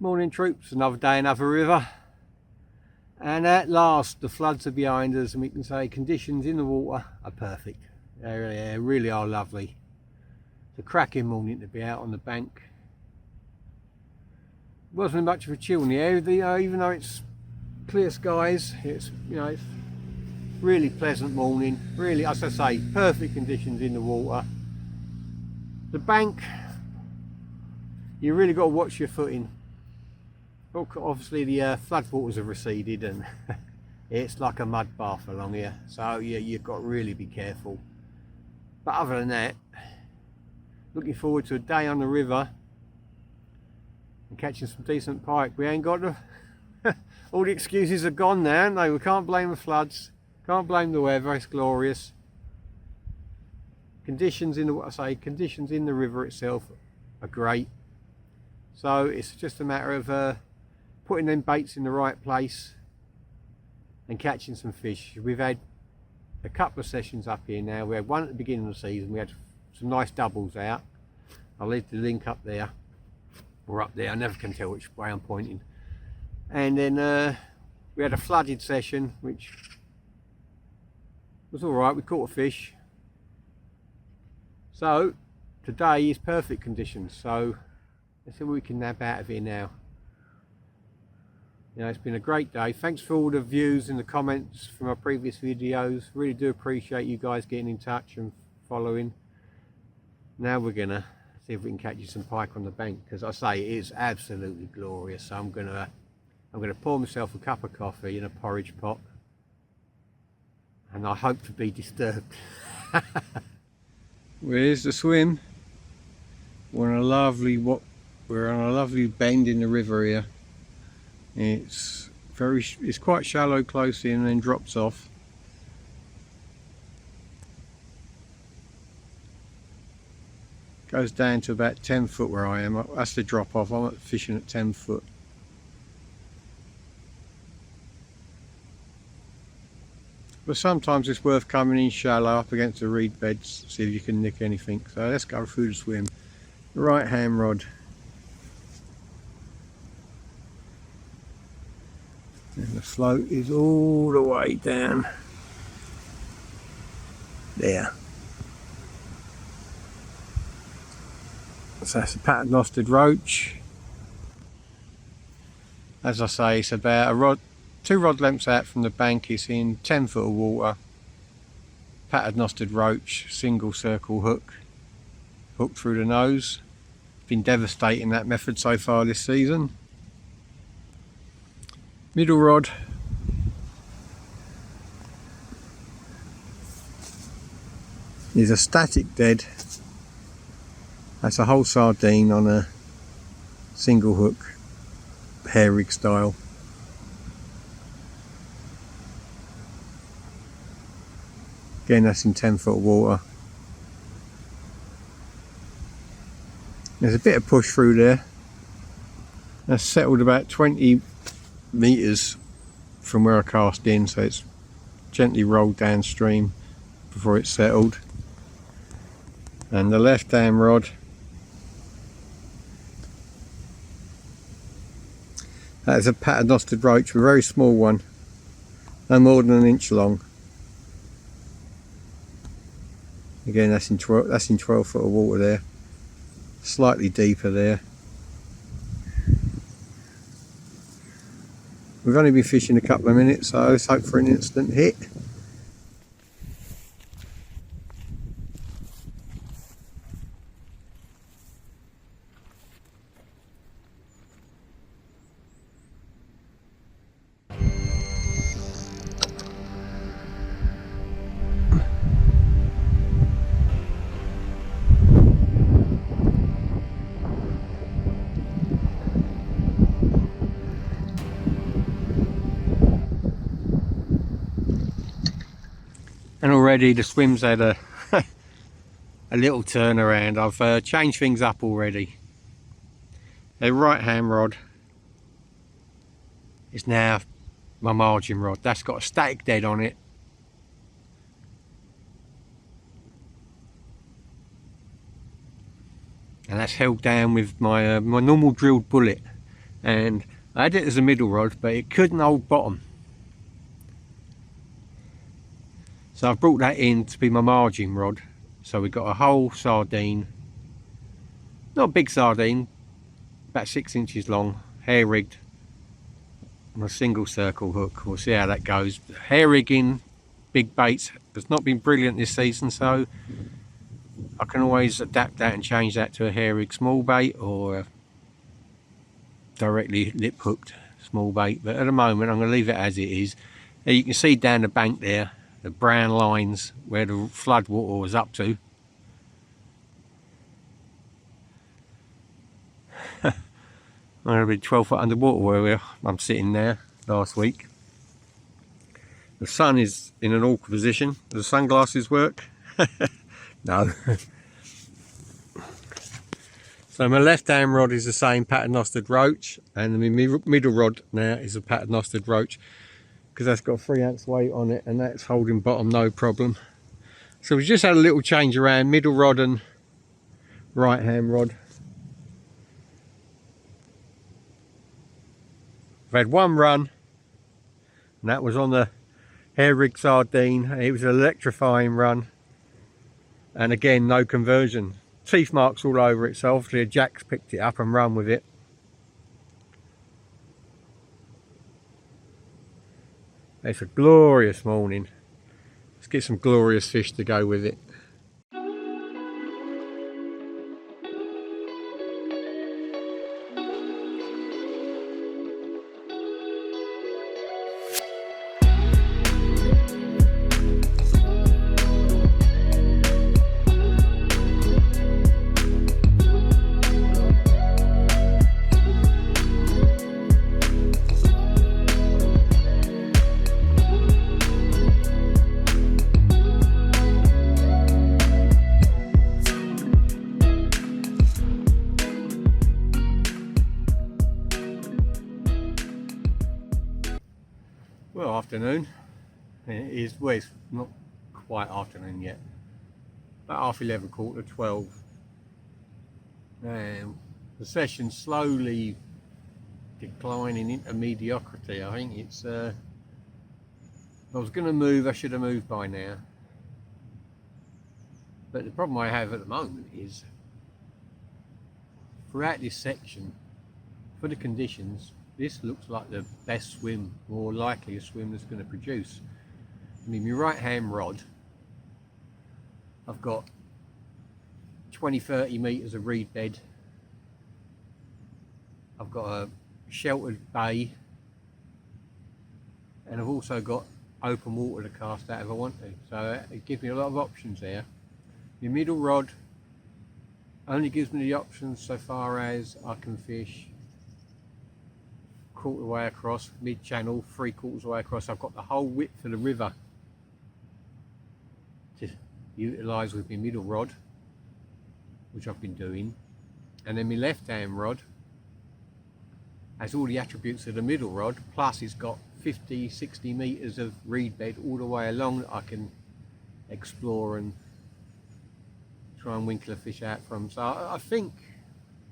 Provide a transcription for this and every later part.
Morning troops, another day, another river, and at last the floods are behind us and we can say conditions in the water are perfect. They really are lovely. It's a cracking morning to be out on the bank. Wasn't much of a chill in the air, even though it's clear skies. It's it's really pleasant morning, really, as I say, perfect conditions in the water. The bank, you really got to watch your footing. Obviously the floodwaters have receded and it's like a mud bath along here, so yeah, you've got to really be careful. But other than that, looking forward to a day on the river and catching some decent pike. We ain't got all the excuses are gone now. No, we can't blame the floods, can't blame the weather. It's glorious. Conditions in the river itself are great. So it's just a matter of putting them baits in the right place and catching some fish. We've had a couple of sessions up here now. We had one at the beginning of the season. We had some nice doubles out. I'll leave the link up there, or up there. I never can tell which way I'm pointing. And then we had a flooded session, which was all right. We caught a fish. So today is perfect conditions. So let's see what we can nab out of here now. It's been a great day. Thanks for all the views and the comments from our previous videos. Really do appreciate you guys getting in touch and following. Now we're gonna see if we can catch you some pike on the bank, because I say it is absolutely glorious. So I'm gonna pour myself a cup of coffee in a porridge pot, and I hope to be disturbed. Where's the swim? We're on a lovely bend in the river here. It's quite shallow close in and then drops off. Goes down to about 10 foot where I am. That's the drop off. I'm fishing at 10 foot. But sometimes it's worth coming in shallow up against the reed beds, see if you can nick anything. So let's go through the swim. The right hand rod. And the float is all the way down there. So that's a paternostered roach. As I say, it's about two rod lengths out from the bank. It's in 10 foot of water. Paternostered roach, single circle hook, hooked through the nose. Been devastating that method so far this season. Middle rod. Is a static dead. That's a whole sardine on a single hook, hair rig style. Again, that's in 10 foot of water. There's a bit of push through there. That's settled about 20 meters from where I cast in, so it's gently rolled downstream before it's settled. And the left hand rod, that is a paternostered roach, a very small one, no more than 1 inch long. Again, that's in 12 foot of water there, slightly deeper there. We've only been fishing a couple of minutes, so let's hope for an instant hit. And already the swim's had a little turnaround. I've changed things up already. The right hand rod is now my margin rod. That's got a static dead on it. And that's held down with my my normal drilled bullet. and I had it as a middle rod, but it couldn't hold bottom. So I've brought that in to be my margin rod. So we've got a whole sardine, not a big sardine, about 6 inches long, hair rigged on a single circle hook. We'll see how that goes. Hair rigging big baits has not been brilliant this season, so I can always adapt that and change that to a hair rig small bait or a directly lip hooked small bait, but at the moment I'm going to leave it as it is. Now you can see down the bank there the brown lines where the flood water was up to. I'm going to be 12 foot underwater where I'm sitting there last week. The sun is in an awkward position. Do the sunglasses work? No. So my left hand rod is the same paternostered roach, and my middle rod now is a paternostered roach, because that's got 3 ounce weight on it and that's holding bottom no problem. So we just had a little change around middle rod and right hand rod. I've had one run and that was on the hair rig sardine, and it was an electrifying run, and again no conversion. Teeth marks all over it, so obviously a jack's picked it up and run with it. It's a glorious morning. Let's get some glorious fish to go with it. Well, afternoon. It is, well, it's not quite afternoon yet. About 11:30, 12. And the session's slowly declining into mediocrity. I think it's, if I was going to move, I should have moved by now. But the problem I have at the moment is, throughout this section, for the conditions, this looks like the best swim, more likely a swim that's going to produce. I mean, my right hand rod, I've got 20-30 metres of reed bed. I've got a sheltered bay, and I've also got open water to cast out if I want to. So it gives me a lot of options there. My middle rod only gives me the options so far as I can fish quarter way across, mid-channel, 3/4 way across. I've got the whole width of the river to utilise with my middle rod, which I've been doing. And then my left-hand rod has all the attributes of the middle rod, plus it's got 50-60 metres of reed bed all the way along that I can explore and try and winkle a fish out from. So I think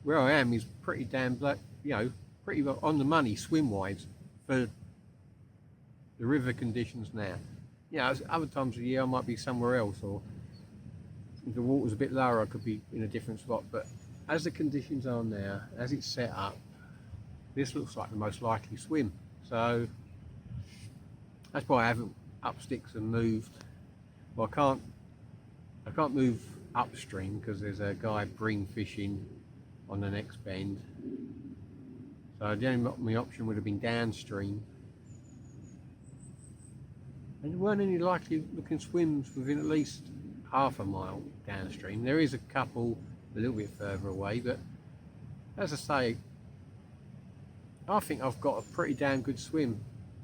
where I am is pretty damn, pretty well on the money swim wise for the river conditions now. Other times of the year I might be somewhere else, or if the water's a bit lower I could be in a different spot, but as the conditions are now, as it's set up, this looks like the most likely swim. So that's why I haven't up sticks and moved. Well, I can't move upstream because there's a guy bream fishing on the next bend. So the only option would have been downstream. And there weren't any likely looking swims within at least half a mile downstream. There is a couple a little bit further away, but as I say, I think I've got a pretty damn good swim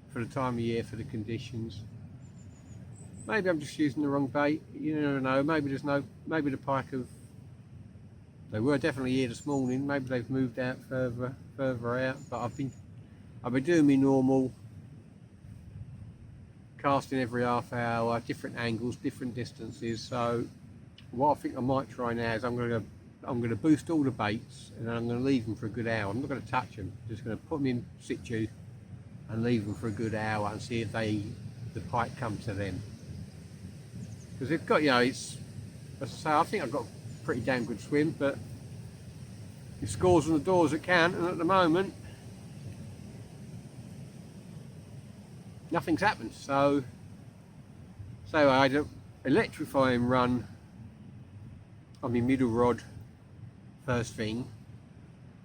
for the time of year, for the conditions. Maybe I'm just using the wrong bait, you never know. Maybe the pike they were definitely here this morning. Maybe they've moved out further out, but I've been doing my normal casting every half hour, different angles, different distances. So what I think I might try now is I'm going to I'm going to boost all the baits and then I'm going to leave them for a good hour. I'm not going to touch them, just going to put them in situ and leave them for a good hour and see if the pike come to them. Because they've got, you know, it's, as I say, I think I've got a pretty damn good swim, but it scores on the doors that count, and at the moment nothing's happened. So I had an electrifying run on my middle rod first thing,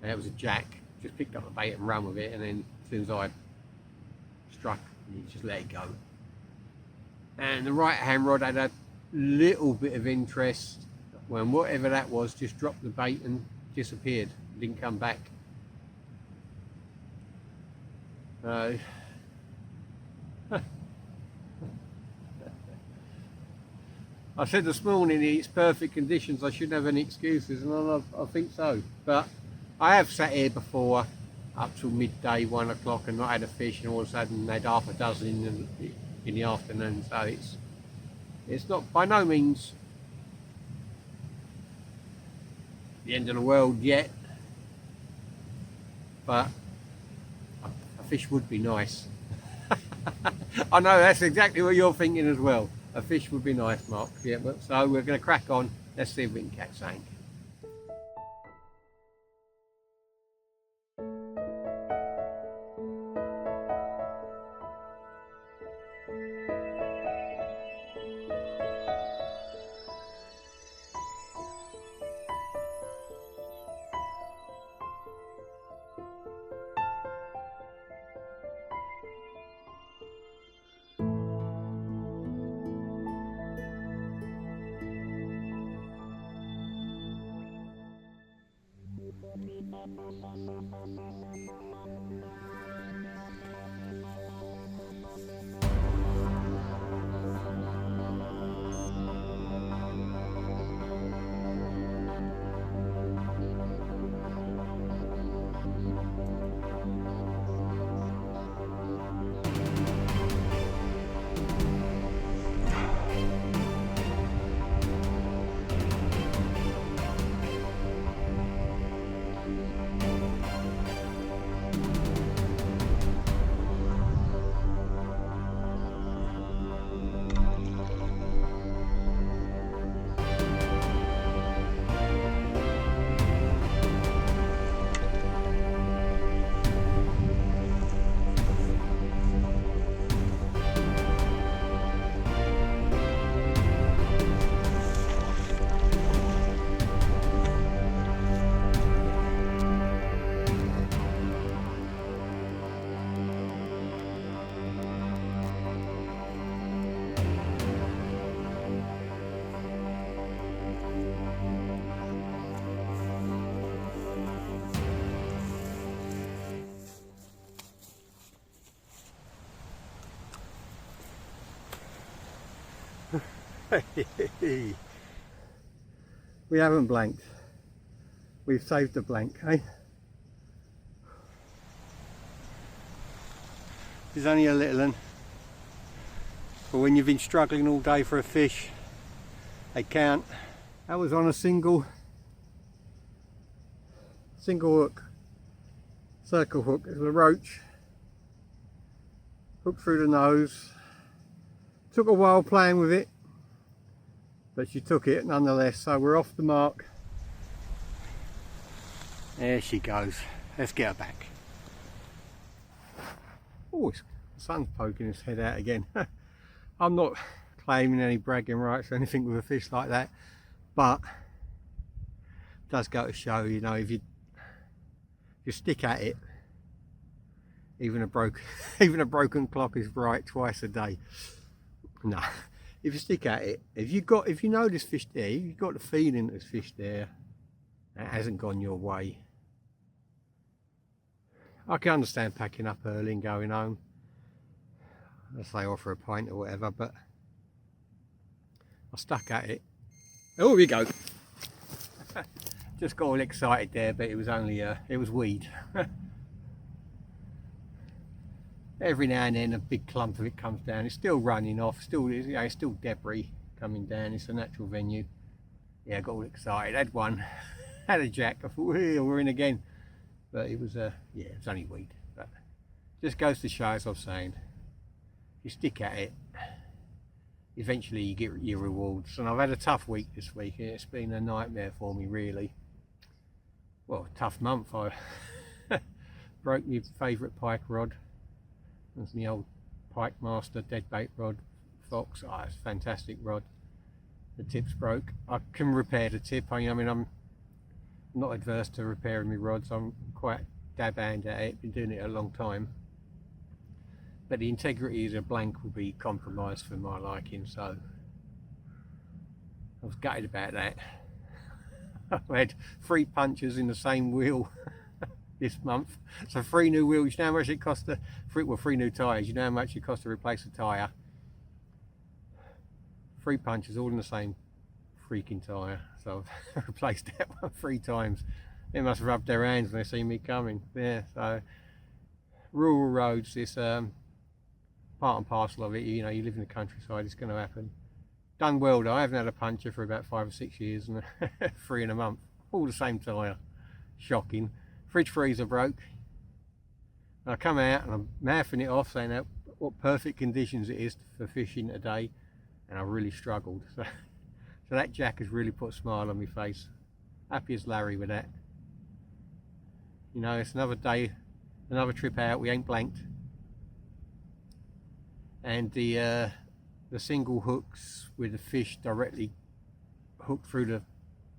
and it was a jack. Just picked up a bait and ran with it, and then as soon as I struck, you just let it go. And the right hand rod had a little bit of interest when whatever that was just dropped the bait and disappeared, didn't come back. I said this morning it's perfect conditions, I shouldn't have any excuses, and I think so. But I have sat here before up till midday, 1 o'clock, and not had a fish, and all of a sudden had half a dozen in the afternoon. So it's not by no means the end of the world yet, but a fish would be nice. I know that's exactly what you're thinking as well. A fish would be nice, Mark. Yeah, but so we're going to crack on. Let's see if we can catch something. We haven't blanked. We've saved the blank, eh? There's only a little one. But when you've been struggling all day for a fish, they count. That was on a single hook, circle hook. It was a roach. Hooked through the nose. Took a while playing with it, but she took it nonetheless, so we're off the mark. There she goes. Let's get her back. Oh, the sun's poking his head out again. I'm not claiming any bragging rights or anything with a fish like that, but it does go to show, you know, if you stick at it, even a broken clock is right twice a day. No, if you stick at it, if you know this fish there, you've got the feeling there's fish there, that hasn't gone your way. I can understand packing up early and going home. Let's say offer a pint or whatever, but I stuck at it. Oh, here we go. Just got all excited there, but it was only it was weed. Every now and then a big clump of it comes down. It's still running off, still, you know, it's still debris coming down. It's a natural venue. Yeah, I got all excited. Had one. had a jack. I thought, we're in again. But it was, yeah, it was only weed. But just goes to show, as I was saying, you stick at it, eventually you get your rewards. And I've had a tough week this week. It's been a nightmare for me, really. Well, a tough month. I broke my favourite pike rod. That's my old Pike Master deadbait rod, Fox. Oh, it's a fantastic rod. The tip's broke. I can repair the tip. I mean, I'm not adverse to repairing my rods. I'm quite dab hand at it. Been doing it a long time. But the integrity of the blank will be compromised for my liking, so I was gutted about that. I had 3 punctures in the same wheel this month. So 3 new wheels. You know how much it cost to, well, 3 new tyres. You know how much it cost to replace a tyre? 3 punches all in the same freaking tyre. So I've replaced that one 3 times. They must have rubbed their hands when they see me coming. Yeah, so rural roads, this part and parcel of it. You know, you live in the countryside, it's going to happen. Done well though. I haven't had a puncture for about 5 or 6 years, and 3 in a month. All the same tyre. Shocking. Fridge freezer broke. And I come out and I'm mouthing it off, saying that what perfect conditions it is for fishing today, and I really struggled. So that jack has really put a smile on my face. Happy as Larry with that. You know, it's another day, another trip out. We ain't blanked. And the single hooks with the fish directly hooked through the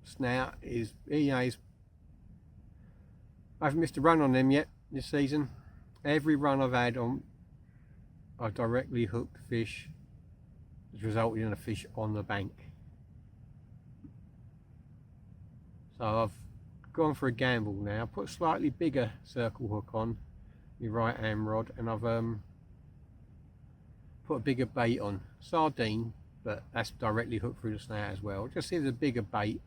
snout is, you know, I haven't missed a run on them yet this season. Every run I've had on, I've directly hooked fish, which resulted in a fish on the bank. So I've gone for a gamble now. Put a slightly bigger circle hook on my right hand rod, and I've put a bigger bait on. Sardine, but that's directly hooked through the snout as well. Just see, there's a bigger bait.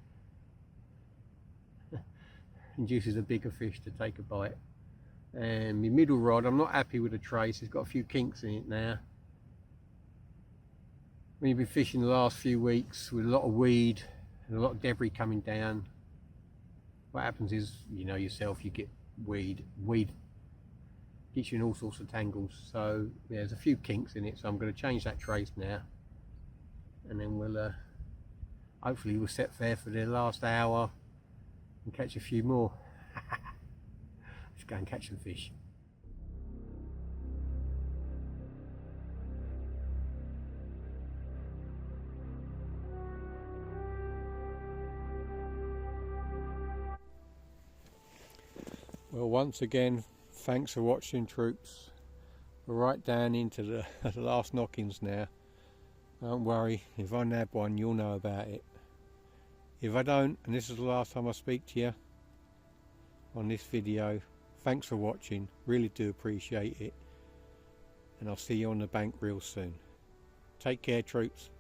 Induces a bigger fish to take a bite. And my middle rod, I'm not happy with the trace. It's got a few kinks in it now. When you've been fishing the last few weeks with a lot of weed and a lot of debris coming down, what happens is, you know yourself, you get weed gets you in all sorts of tangles. So yeah, there's a few kinks in it, so I'm going to change that trace now, and then we'll hopefully we'll set fair for the last hour and catch a few more. Let's go and catch some fish. Well, once again, thanks for watching, troops. We're right down into the last knockings now. Don't worry, if I nab one, you'll know about it. If I don't, and this is the last time I speak to you on this video, thanks for watching, really do appreciate it, and I'll see you on the bank real soon. Take care, troops.